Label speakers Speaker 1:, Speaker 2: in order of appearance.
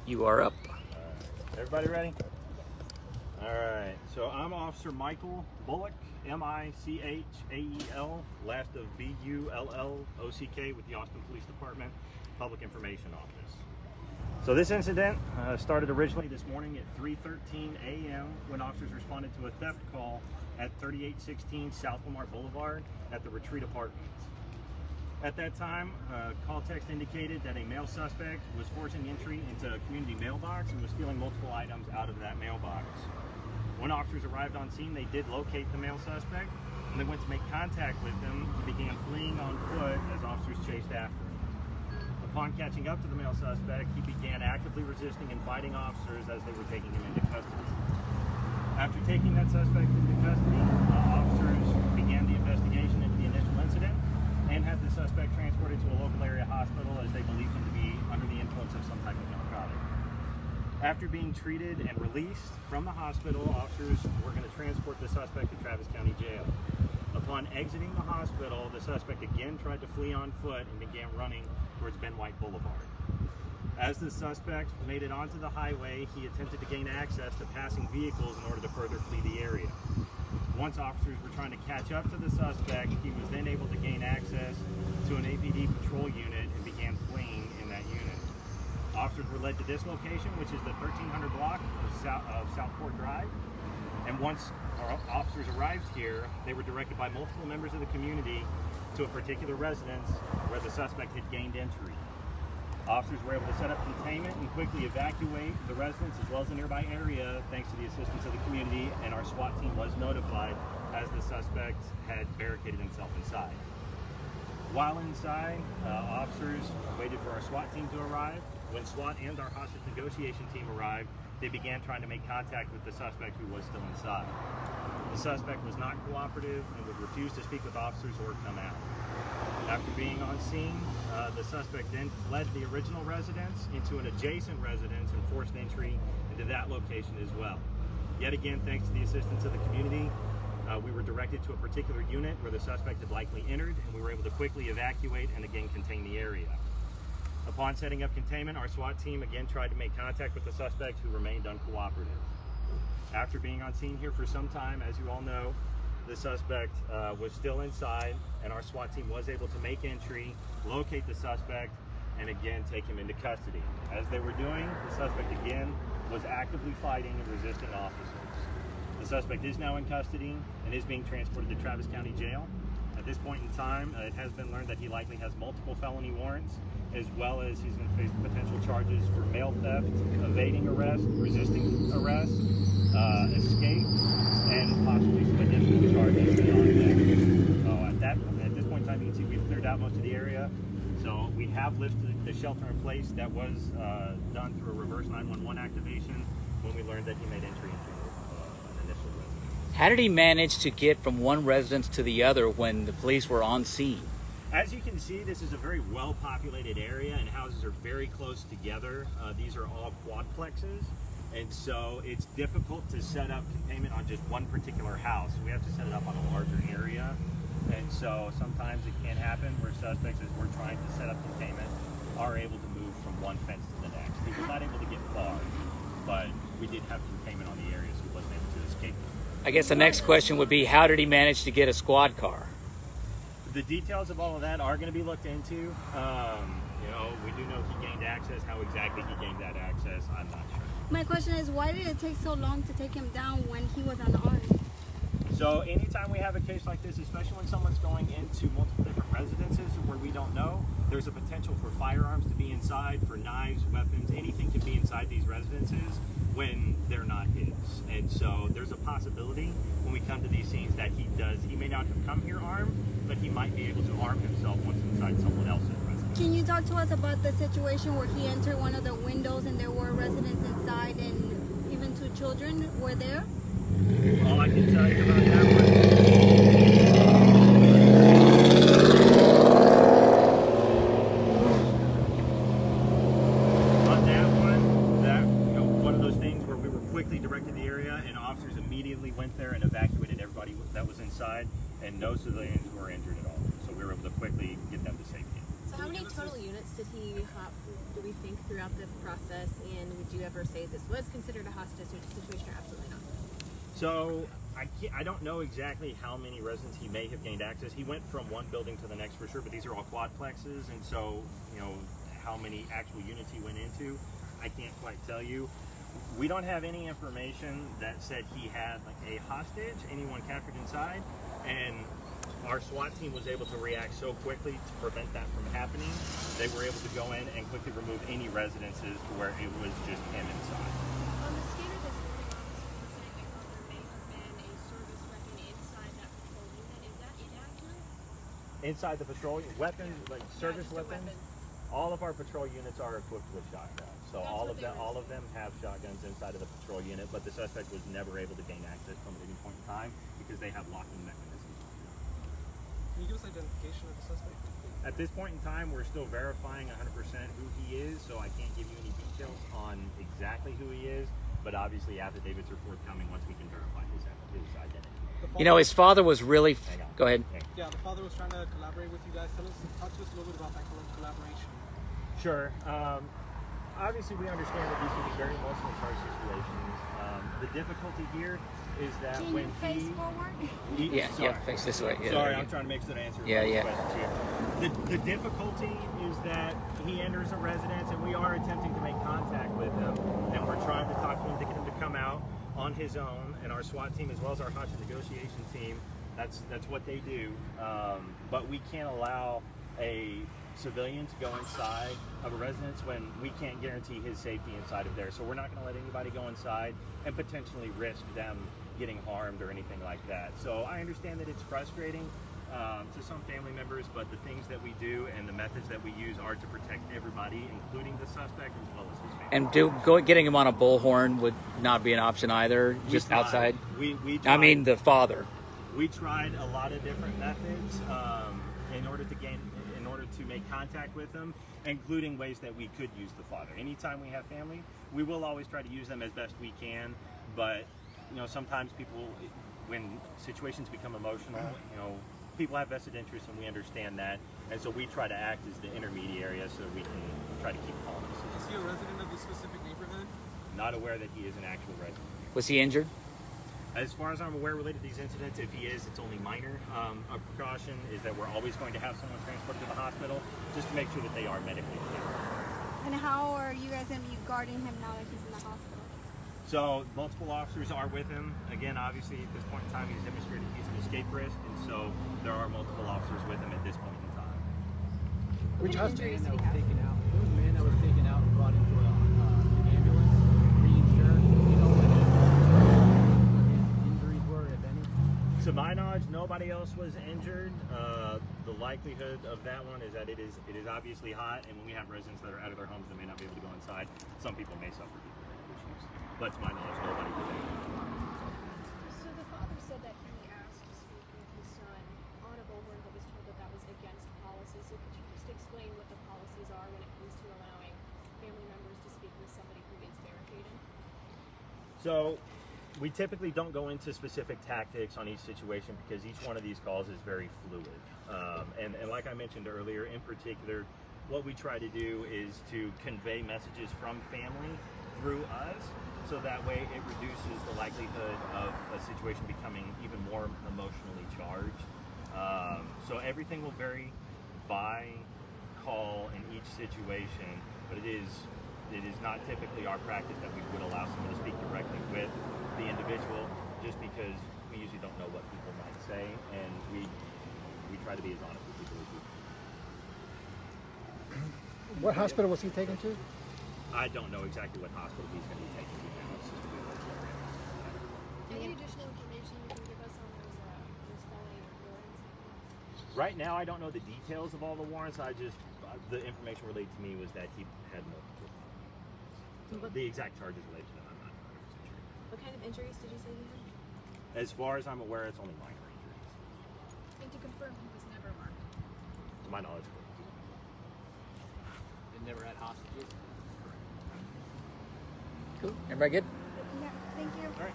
Speaker 1: You are up.
Speaker 2: Everybody ready? All right. So I'm Officer Michael Bullock, M-I-C-H-A-E-L, last of B-U-L-L-O-C-K with the Austin Police Department Public Information Office. So this incident started originally this morning at 3:13 a.m. when officers responded to a theft call at 3816 South Lamar Boulevard at the Retreat Apartments. At that time, call text indicated that a male suspect was forcing entry into a community mailbox and was stealing multiple items out of that mailbox. When officers arrived on scene, they did locate the male suspect, and they went to make contact with him. He began fleeing on foot as officers chased after him. Upon catching up to the male suspect, he began actively resisting and fighting officers as they were taking him into custody. After taking that suspect into custody, officers began the investigation into the initial incident and had the suspect transported to a local area hospital as they believed him to be under the influence of some type of narcotic. After being treated and released from the hospital, officers were going to transport the suspect to Travis County Jail. Upon exiting the hospital, the suspect again tried to flee on foot and began running towards Ben White Boulevard. As the suspect made it onto the highway, he attempted to gain access to passing vehicles in order to further flee the area. Once officers were trying to catch up to the suspect, he was then able to gain access to an APD patrol unit and began fleeing in that unit. Officers were led to this location, which is the 1300 block of Southport Drive. And once our officers arrived here, they were directed by multiple members of the community to a particular residence where the suspect had gained entry. Officers were able to set up containment and quickly evacuate the residence as well as the nearby area thanks to the assistance of the community, and our SWAT team was notified as the suspect had barricaded himself inside. While inside, officers waited for our SWAT team to arrive. When SWAT and our hostage negotiation team arrived, they began trying to make contact with the suspect who was still inside. The suspect was not cooperative and would refuse to speak with officers or come out. After being on scene, the suspect then fled the original residence into an adjacent residence and forced entry into that location as well. Yet again, thanks to the assistance of the community, we were directed to a particular unit where the suspect had likely entered, and we were able to quickly evacuate and again contain the area. Upon setting up containment, our SWAT team again tried to make contact with the suspect, who remained uncooperative. After being on scene here for some time, as you all know, the suspect was still inside, and our SWAT team was able to make entry, locate the suspect, and again take him into custody. As they were doing, the suspect again was actively fighting and resisting officers. The suspect is now in custody and is being transported to Travis County Jail. At this point in time, it has been learned that he likely has multiple felony warrants, as well as he's going to face potential charges for mail theft, evading arrest, resisting arrest, escape, and possibly some additional charges beyond that. At this point in time, you can see we've cleared out most of the area. So we have lifted the shelter in place that was done through a reverse 911 activation when we learned that he made entry into an initial residence.
Speaker 1: How did he manage to get from one residence to the other when the police were on scene?
Speaker 2: As you can see, this is a very well-populated area, and houses are very close together. These are all quadplexes, and so it's difficult to set up containment on just one particular house. We have to set it up on a larger area, and so sometimes it can happen where suspects, as we're trying to set up containment, are able to move from one fence to the next. He was not able to get far, but we did have containment on the area, so he wasn't able to escape.
Speaker 1: I guess the next question would be, how did he manage to get a squad car?
Speaker 2: The details of all of that are going to be looked into. You know, we do know he gained access. How exactly he gained that access, I'm not sure.
Speaker 3: My question is, why did it take so long to take him down when he was unarmed?
Speaker 2: So anytime we have a case like this, especially when someone's going into multiple different residences where we don't know, there's a potential for firearms to be inside, for knives, weapons, anything can be inside these residences when they're not his. And so there's a possibility when we come to these scenes that he may not have come here armed, but he might be able to arm himself once inside someone else's residence.
Speaker 3: Can you talk to us about the situation where he entered one of the windows and there were residents inside and even two children were there?
Speaker 2: All I can tell you about that one, one of those things where we were quickly directed to the area and officers immediately went there and evacuated everybody that was inside, and no civilians were injured at all. So we were able to quickly get them to safety.
Speaker 4: So how many total units did he do we think throughout this process, and would you ever say this was considered a hostage situation or absolutely not?
Speaker 2: So I don't know exactly how many residents he may have gained access. He went from one building to the next for sure, but these are all quadplexes, and so, you know, how many actual units he went into, I can't quite tell you. We don't have any information that said he had like a hostage, anyone captured inside, and our SWAT team was able to react so quickly to prevent that from happening. They were able to go in and quickly remove any residences to where it was just him inside.
Speaker 5: On the scanner this morning, officers were saying they thought there may have been a service weapon inside that patrol unit. Is that inaccurate?
Speaker 2: Inside the patrol weapons, like service
Speaker 5: just a
Speaker 2: weapons,
Speaker 5: weapon.
Speaker 2: all of our patrol units are equipped with shotguns. So
Speaker 5: That's
Speaker 2: all
Speaker 5: what
Speaker 2: of them have shotguns inside of the patrol unit, but the suspect was never able to gain access from at any point in time because they have locking mechanisms.
Speaker 6: Can you give us identification of the suspect?
Speaker 2: At this point in time, we're still verifying 100% who he is, so I can't give you any details on exactly who he is, but obviously affidavits are forthcoming once we can verify his identity.
Speaker 1: You know, his father was really... Go ahead.
Speaker 6: Yeah, the father was trying to collaborate with you guys. Talk to us a little bit about that collaboration.
Speaker 2: Sure. Obviously, we understand that these can be very emotional charged situations. The difficulty here is that
Speaker 3: Can
Speaker 2: when
Speaker 3: you face forward?
Speaker 1: Yeah, face this way. Yeah,
Speaker 2: sorry, I'm trying to make sure to answer questions here. The difficulty is that he enters a residence and we are attempting to make contact with him, and we're trying to talk to him to get him to come out on his own, and our SWAT team as well as our hostage negotiation team, that's what they do. But we can't allow a civilian to go inside of a residence when we can't guarantee his safety inside of there. So we're not going to let anybody go inside and potentially risk them getting harmed or anything like that. So I understand that it's frustrating to some family members, but the things that we do and the methods that we use are to protect everybody, including the suspect as well as his family.
Speaker 1: And getting him on a bullhorn would not be an option either, just outside?
Speaker 2: We tried.
Speaker 1: I mean, the father.
Speaker 2: We tried a lot of different methods in order to make contact with them, including ways that we could use the father. Anytime we have family, we will always try to use them as best we can, but you know, sometimes people, when situations become emotional, you know, people have vested interests, and we understand that, and so we try to act as the intermediary so that we can try to keep calm.
Speaker 6: Is he a resident of the specific neighborhood?
Speaker 2: Not aware that he is an actual resident.
Speaker 1: Was he injured?
Speaker 2: As far as I'm aware, related to these incidents, if he is, it's only minor. A precaution is that we're always going to have someone transported to the hospital just to make sure that they are medically clear.
Speaker 3: And how are you guys going to be guarding him now that he's in the hospital?
Speaker 2: So multiple officers are with him. Again, obviously at this point in time, he's demonstrated he's an escape risk, and so there are multiple officers with him at this point in time.
Speaker 6: Which hostage that was taken out? Who was the man that was taken out and brought into an ambulance, reinsured? You know what his injuries were, if any?
Speaker 2: To my knowledge, nobody else was injured. The likelihood of that one is that it is obviously hot, and when we have residents that are out of their homes that may not be able to go inside, some people may suffer issues. But to my knowledge, nobody was injured.
Speaker 5: So the father said that he asked to speak with his son on a bullhorn, but was told that that was against policy. So could you just explain what the policies are when it comes to allowing family members to speak with somebody who is barricaded?
Speaker 2: So we typically don't go into specific tactics on each situation because each one of these calls is very fluid. And like I mentioned earlier, in particular, what we try to do is to convey messages from family through us, so that way it reduces the likelihood of a situation becoming even more emotionally charged. So everything will vary by call in each situation, but it is not typically our practice that we would allow someone to speak directly with the individual, just because we usually don't know what people might say, and we try to be as honest with people as we can.
Speaker 7: What hospital was he taken to?
Speaker 2: I don't know exactly what hospital he's going to be taken to now. It's just a weird
Speaker 5: Any additional information you can give us on those felony warrants?
Speaker 2: Right now, I don't know the details of all the warrants. The information related to me was that he had multiple. So the exact charges related to them, I'm not 100% sure.
Speaker 4: What kind of injuries did you say he had?
Speaker 2: As far as I'm aware, it's only minor injuries.
Speaker 5: And to confirm, he was never marked.
Speaker 2: To my knowledge, correct.
Speaker 6: They never had hostages?
Speaker 1: Cool. Everybody good?
Speaker 3: Yeah, thank you.
Speaker 2: All right.